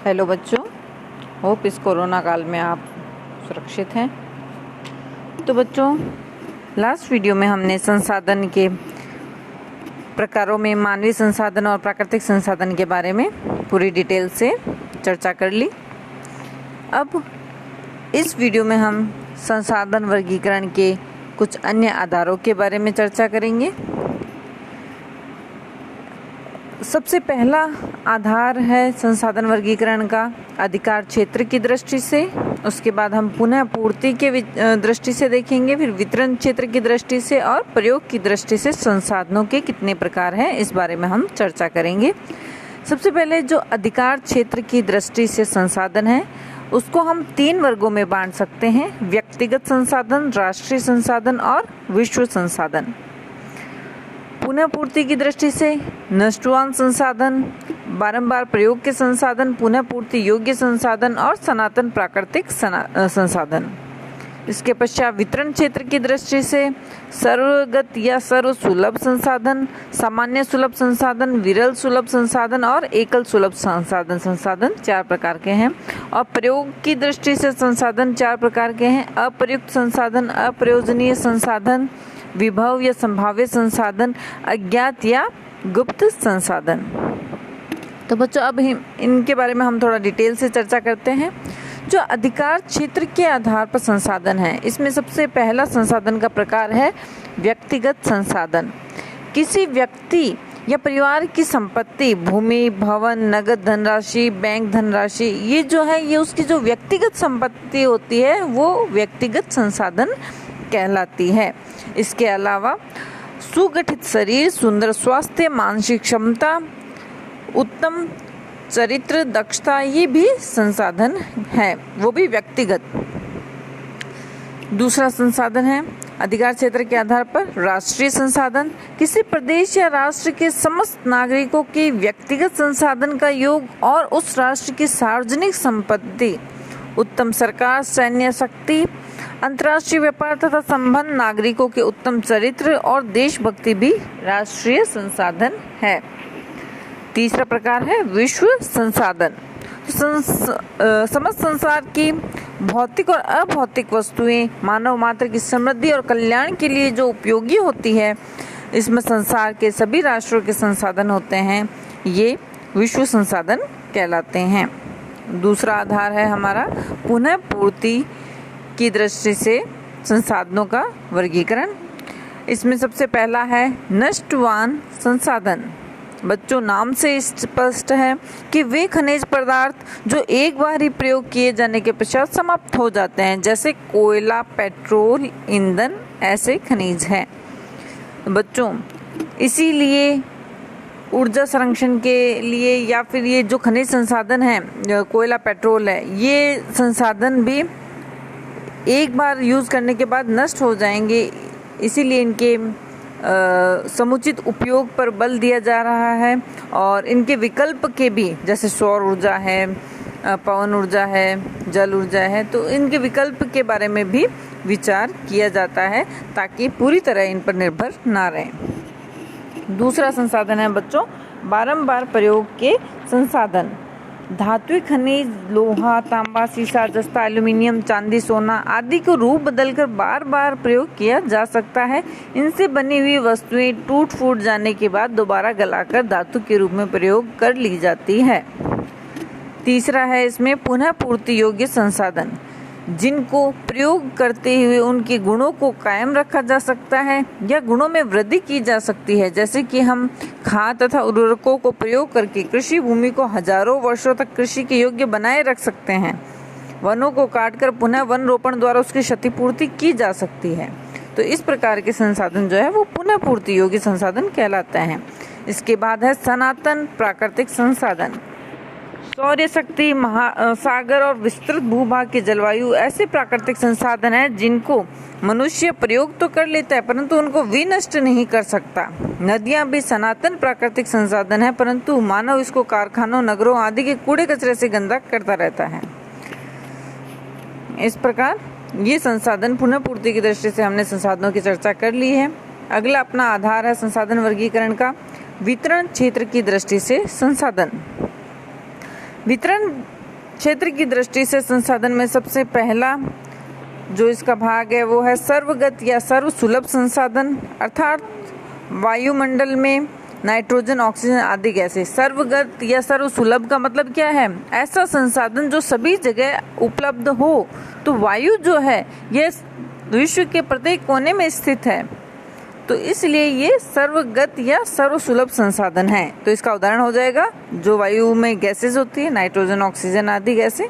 Hello बच्चों, hope इस corona काल में आप सुरक्षित हैं। तो बच्चों, लास्ट वीडियो में हमने संसाधन के प्रकारों में मानवीय संसाधन और प्राकृतिक संसाधन के बारे में पूरी डिटेल से चर्चा कर ली। अब इस वीडियो में हम संसाधन वर्गीकरण के कुछ अन्य आधारों के बारे में चर्चा करेंगे। सबसे पहला आधार है संसाधन वर्गीकरण का अधिकार क्षेत्र की दृष्टि से, उसके बाद हम पुनः पूर्ति के दृष्टि से देखेंगे, फिर वितरण क्षेत्र की दृष्टि से और प्रयोग की दृष्टि से संसाधनों के कितने प्रकार हैं इस बारे में हम चर्चा करेंगे। सबसे पहले जो अधिकार क्षेत्र की दृष्टि से संसाधन है उसको हम 3 वर्गों में बांट सकते हैं: व्यक्तिगत संसाधन, राष्ट्रीय संसाधन और विश्व संसाधन। पुनः पूर्ति की दृष्टि से नष्टवान संसाधन, बारंबार प्रयोग के संसाधन, पुनः पूर्ति योग्य संसाधन और सनातन प्राकृतिक संसाधन। इसके पश्चात वितरण क्षेत्र की दृष्टि से सर्वगत या सर्व सुलभ संसाधन, सामान्य सुलभ संसाधन, विरल सुलभ संसाधन और एकल सुलभ संसाधन 4 प्रकार के हैं। और प्रयोग की दृष्टि से संसाधन 4 प्रकार के हैं: अप्रयुक्त संसाधन, अप्रयोजनीय संसाधन, विभव या संभाव्य संसाधन, अज्ञात या गुप्त संसाधन। तो बच्चों, अब इनके बारे में हम थोड़ा डिटेल से चर्चा करते हैं। जो अधिकार क्षेत्र के आधार पर संसाधन है, इसमें सबसे पहला संसाधन का प्रकार है व्यक्तिगत संसाधन। किसी व्यक्ति या परिवार की संपत्ति, भूमि, भवन, नगद धनराशि, बैंक धनराशि, ये जो है ये उसकी जो व्यक्तिगत संपत्ति होती है वो व्यक्तिगत संसाधन कहलाती है। इसके अलावा सुगठित शरीर, सुंदर स्वास्थ्य, मानसिक क्षमता, उत्तम चरित्र, दक्षता, ये भी संसाधन है, वो भी व्यक्तिगत। दूसरा संसाधन है अधिकार क्षेत्र के आधार पर राष्ट्रीय संसाधन। किसी प्रदेश या राष्ट्र के समस्त नागरिकों के व्यक्तिगत संसाधन का योग और उस राष्ट्र की सार्वजनिक संपत्ति, उत्तम सरकार, सैन्य शक्ति, अंतर्राष्ट्रीय व्यापार तथा संबंध, नागरिकों के उत्तम चरित्र और देशभक्ति भी राष्ट्रीय संसाधन है। तीसरा प्रकार है विश्व संसाधन। समस्त संसार की भौतिक और अभौतिक वस्तुएं मानव मात्र की समृद्धि और कल्याण के लिए जो उपयोगी होती है, इसमें संसार के सभी राष्ट्रों के संसाधन होते हैं, ये विश्व संसाधन कहलाते हैं। दूसरा आधार है हमारा पुनः पूर्ति की दृष्टि से संसाधनों का वर्गीकरण। इसमें सबसे पहला है नष्टवान संसाधन। बच्चों, नाम से स्पष्ट है कि वे खनिज पदार्थ जो एक बार ही प्रयोग किए जाने के पश्चात समाप्त हो जाते हैं, जैसे कोयला, पेट्रोल, ईंधन, ऐसे खनिज हैं। बच्चों, इसीलिए ऊर्जा संरक्षण के लिए या फिर ये जो खनिज संसाधन है, कोयला, पेट्रोल है, ये संसाधन भी एक बार यूज करने के बाद नष्ट हो जाएंगे, इसीलिए इनके समुचित उपयोग पर बल दिया जा रहा है। और इनके विकल्प के भी, जैसे सौर ऊर्जा है, पवन ऊर्जा है, जल ऊर्जा है, तो इनके विकल्प के बारे में भी विचार किया जाता है ताकि पूरी तरह इन पर निर्भर ना रहें। दूसरा संसाधन है बच्चों बारंबार प्रयोग के संसाधन। धात्विक खनिज, लोहा, तांबा, सीसा, जस्ता, एल्यूमिनियम, चांदी, सोना आदि को रूप बदलकर बार बार प्रयोग किया जा सकता है। इनसे बनी हुई वस्तुएं टूट फूट जाने के बाद दोबारा गलाकर धातु के रूप में प्रयोग कर ली जाती है। तीसरा है इसमें पुनः पूर्ति योग्य संसाधन, जिनको प्रयोग करते हुए उनके गुणों को कायम रखा जा सकता है या गुणों में वृद्धि की जा सकती है। जैसे कि हम खाद तथा उर्वरकों को प्रयोग करके कृषि भूमि को हजारों वर्षों तक कृषि के योग्य बनाए रख सकते हैं। वनों को काटकर पुनः वन रोपण द्वारा उसकी क्षतिपूर्ति की जा सकती है। तो इस प्रकार के संसाधन जो है वो पुनः पूर्ति योग्य संसाधन कहलाते हैं। इसके बाद है सनातन प्राकृतिक संसाधन। सौर्य शक्ति, महासागर और विस्तृत भूभाग की जलवायु ऐसे प्राकृतिक संसाधन हैं जिनको मनुष्य प्रयोग तो कर लेता है परंतु उनको विनष्ट नहीं कर सकता। नदियां भी सनातन प्राकृतिक संसाधन है, परंतु मानव इसको कारखानों, नगरों आदि के कूड़े कचरे से गंदा करता रहता है। इस प्रकार ये संसाधन पुनः पूर्ति की दृष्टि से हमने संसाधनों की चर्चा कर ली है। अगला अपना आधार है संसाधन वर्गीकरण का वितरण क्षेत्र की दृष्टि से संसाधन। वितरण क्षेत्र की दृष्टि से संसाधन में सबसे पहला जो इसका भाग है वो है सर्वगत या सर्वसुलभ संसाधन, अर्थात वायुमंडल में नाइट्रोजन, ऑक्सीजन आदि गैसें। सर्वगत या सर्वसुलभ का मतलब क्या है? ऐसा संसाधन जो सभी जगह उपलब्ध हो। तो वायु जो है यह विश्व के प्रत्येक कोने में स्थित है, तो इसलिए ये सर्वगत या सर्वसुलभ संसाधन है। तो इसका उदाहरण हो जाएगा जो वायु में गैसेस होती है, नाइट्रोजन, ऑक्सीजन आदि गैसें।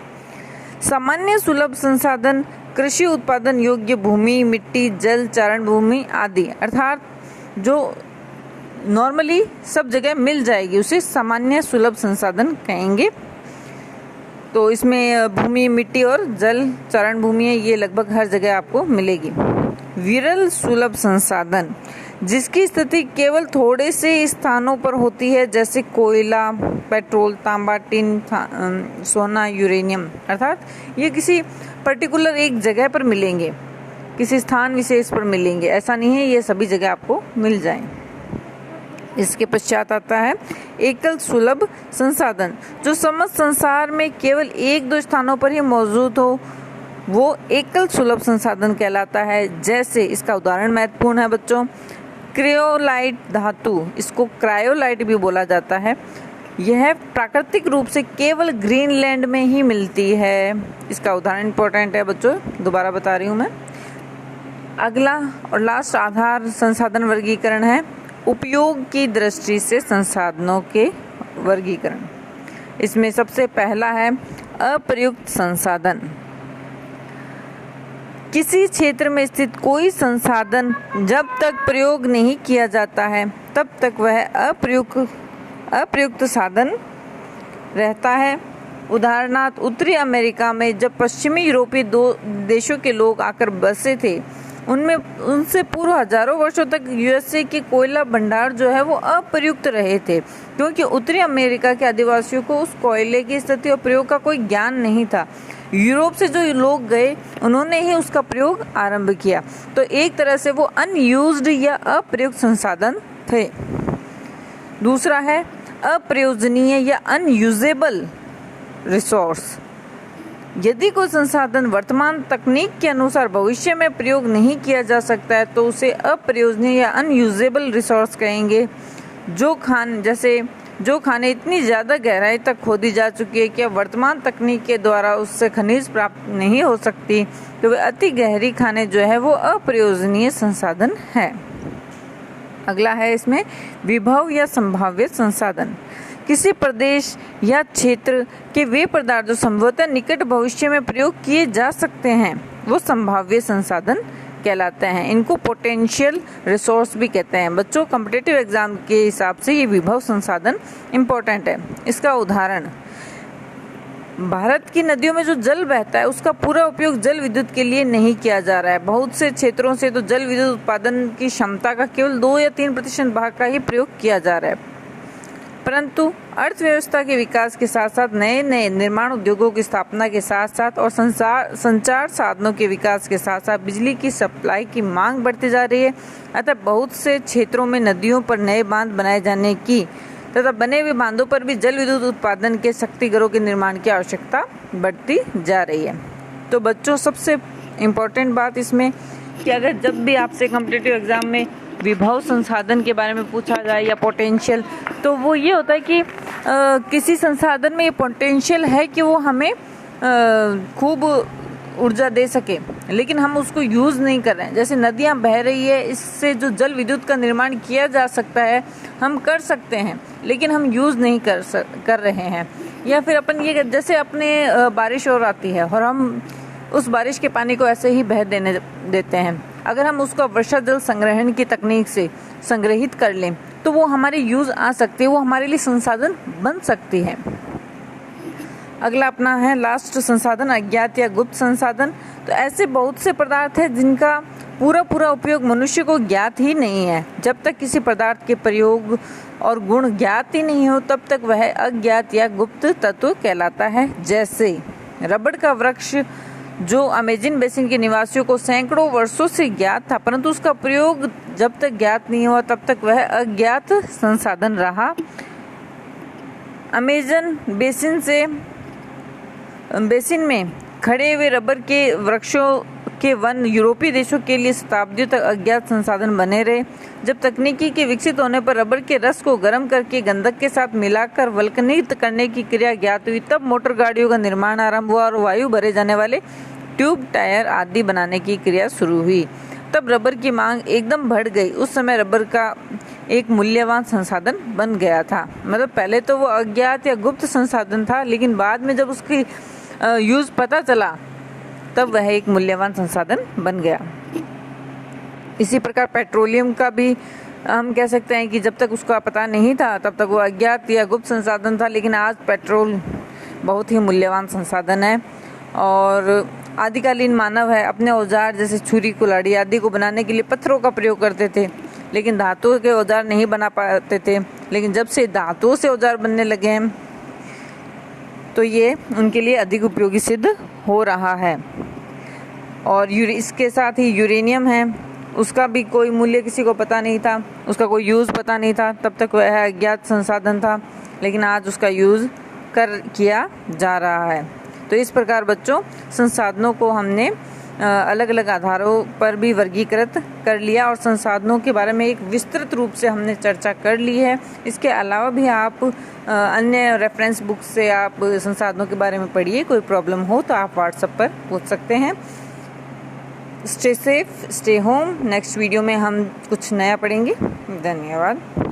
सामान्य सुलभ संसाधन कृषि उत्पादन योग्य भूमि, मिट्टी, जल, चारण भूमि आदि, अर्थात जो नॉर्मली सब जगह मिल जाएगी उसे सामान्य सुलभ संसाधन कहेंगे। तो इसमें भूमि, मिट्टी और जल, चारण भूमि है, ये लगभग हर जगह आपको मिलेगी। विरल सुलभ संसाधन जिसकी स्थिति केवल थोड़े से स्थानों पर होती है, जैसे कोयला, पेट्रोल, तांबा, टिन, सोना, यूरेनियम, अर्थात ये किसी पर्टिकुलर एक जगह पर मिलेंगे, किसी स्थान विशेष पर मिलेंगे, ऐसा नहीं है ये सभी जगह आपको मिल जाएं। इसके पश्चात आता है एकल सुलभ संसाधन, जो समस्त संसार में केवल एक दो स्थानों पर ही मौजूद हो, वो एकल सुलभ संसाधन कहलाता है। जैसे इसका उदाहरण महत्वपूर्ण है बच्चों, क्रियोलाइट धातु, इसको क्रायोलाइट भी बोला जाता है, यह प्राकृतिक रूप से केवल ग्रीनलैंड में ही मिलती है। इसका उदाहरण इंपॉर्टेंट है बच्चों, दोबारा बता रही हूँ मैं। अगला और लास्ट आधार संसाधन वर्गीकरण है उपयोग की दृष्टि से संसाधनों के वर्गीकरण। इसमें सबसे पहला है अप्रयुक्त संसाधन। किसी क्षेत्र में स्थित कोई संसाधन जब तक प्रयोग नहीं किया जाता है तब तक वह अप्रयुक्त साधन रहता है। उदाहरणार्थ उत्तरी अमेरिका में जब पश्चिमी यूरोपीय देशों के लोग आकर बसे थे, उनसे पूर्व हजारों वर्षों तक यूएसए के कोयला भंडार जो है वो अप्रयुक्त रहे थे, क्योंकि उत्तरी अमेरिका के आदिवासियों को उस कोयले की स्थिति और प्रयोग का कोई ज्ञान नहीं था। यूरोप से जो लोग गए उन्होंने ही उसका प्रयोग आरंभ किया, तो एक तरह से वो अनयूज्ड या अप्रयुक्त संसाधन थे। दूसरा है अप्रयोजनीय या अनयूजेबल रिसोर्स। यदि कोई संसाधन वर्तमान तकनीक के अनुसार भविष्य में प्रयोग नहीं किया जा सकता है तो उसे अप्रयोजनीय या अनयूजेबल रिसोर्स कहेंगे। जो खाने इतनी ज़्यादा गहराई तक खोदी जा चुकी है कि वर्तमान तकनीक के द्वारा उससे खनिज प्राप्त नहीं हो सकती, तो वे अति गहरी खाने जो है वो अप्रयोजनीय संसाधन है। अगला है इसमें विभव या संभाव्य संसाधन। किसी प्रदेश या क्षेत्र के वे पदार्थ जो संभवतः निकट भविष्य में प्रयोग किए जा सकते हैं वो संभाव्य संसाधन कहलाते हैं। इनको पोटेंशियल रिसोर्स भी कहते हैं। बच्चों कॉम्पिटिटिव एग्जाम के हिसाब से ये विभव संसाधन इम्पोर्टेंट है। इसका उदाहरण, भारत की नदियों में जो जल बहता है उसका पूरा उपयोग जल विद्युत के लिए नहीं किया जा रहा है। बहुत से क्षेत्रों से तो जल विद्युत उत्पादन की क्षमता का केवल 2 या 3% भाग का ही प्रयोग किया जा रहा है, परंतु अर्थव्यवस्था के विकास के साथ साथ नए नए निर्माण उद्योगों की स्थापना के साथ साथ और संचार साधनों के विकास के साथ साथ बिजली की सप्लाई की मांग बढ़ती जा रही है। अतः बहुत से क्षेत्रों में नदियों पर नए बांध बनाए जाने की तथा बने हुए बांधों पर भी जल विद्युत उत्पादन के शक्तिघरों के निर्माण की आवश्यकता बढ़ती जा रही है। तो बच्चों सबसे इम्पोर्टेंट बात इसमें कि अगर जब भी आपसे कॉम्पिटिटिव एग्जाम में विभव संसाधन के बारे में पूछा जाए या पोटेंशियल, तो वो ये होता है कि किसी संसाधन में ये पोटेंशियल है कि वो हमें खूब ऊर्जा दे सके, लेकिन हम उसको यूज़ नहीं कर रहे हैं। जैसे नदियाँ बह रही है, इससे जो जल विद्युत का निर्माण किया जा सकता है हम कर सकते हैं, लेकिन हम यूज़ नहीं कर रहे हैं। या फिर अपन ये जैसे अपने बारिश और आती है और हम उस बारिश के पानी को ऐसे ही बह देने देते हैं, अगर हम उसको वर्षा जल संग्रहण की तकनीक से संग्रहित कर लें तो वो हमारे यूज आ सकती है, वो हमारे लिए संसाधन बन सकती है। अगला अपना है लास्ट संसाधन अज्ञात या गुप्त संसाधन। तो ऐसे बहुत से पदार्थ हैं जिनका पूरा उपयोग मनुष्य को ज्ञात ही नहीं है। जब तक किसी पदार्थ के प्रयोग और गुण ज्ञात ही नहीं हो तब तक वह अज्ञात या गुप्त तत्व कहलाता है। जैसे रबड़ का वृक्ष जो अमेज़न बेसिन के निवासियों को सैकड़ों वर्षों से ज्ञात था, परंतु उसका प्रयोग जब तक ज्ञात नहीं हुआ तब तक वह अज्ञात संसाधन रहा। अमेज़न बेसिन से बेसिन में खड़े हुए रबर के वृक्षों के वन यूरोपीय देशों के लिए शताब्दियों तक अज्ञात संसाधन बने रहे। जब तकनीकी के विकसित होने पर रबर के रस को गर्म करके गंधक के साथ मिलाकर वल्कनीकृत करने की क्रिया ज्ञात हुई, तब मोटर गाड़ियों का निर्माण आरंभ हुआ और वायु भरे जाने वाले ट्यूब, टायर आदि बनाने की क्रिया शुरू हुई। तब रबर की मांग एकदम बढ़ गई। उस समय रबर का एक मूल्यवान संसाधन बन गया था। मतलब पहले तो वो अज्ञात या गुप्त संसाधन था, लेकिन बाद में जब उसकी यूज पता चला तब वह एक मूल्यवान संसाधन बन गया। इसी प्रकार पेट्रोलियम का भी हम कह सकते हैं कि जब तक उसका पता नहीं था तब तक वो अज्ञात या गुप्त संसाधन था, लेकिन आज पेट्रोल बहुत ही मूल्यवान संसाधन है। और आदिकालीन मानव है अपने औजार जैसे छुरी, कुल्हाड़ी आदि को बनाने के लिए पत्थरों का प्रयोग करते थे, लेकिन धातुओं के औजार नहीं बना पाते थे। लेकिन जब से धातुओं से औजार बनने लगे हैं तो ये उनके लिए अधिक उपयोगी सिद्ध हो रहा है। और इसके साथ ही यूरेनियम है, उसका भी कोई मूल्य किसी को पता नहीं था, उसका कोई यूज़ पता नहीं था, तब तक वह अज्ञात संसाधन था, लेकिन आज उसका यूज़ किया जा रहा है। तो इस प्रकार बच्चों संसाधनों को हमने अलग अलग आधारों पर भी वर्गीकृत कर लिया और संसाधनों के बारे में एक विस्तृत रूप से हमने चर्चा कर ली है। इसके अलावा भी आप अन्य रेफरेंस बुक से आप संसाधनों के बारे में पढ़िए। कोई प्रॉब्लम हो तो आप व्हाट्सएप पर पूछ सकते हैं। Stay safe, stay home. Next video में हम कुछ नया पढ़ेंगे। धन्यवाद।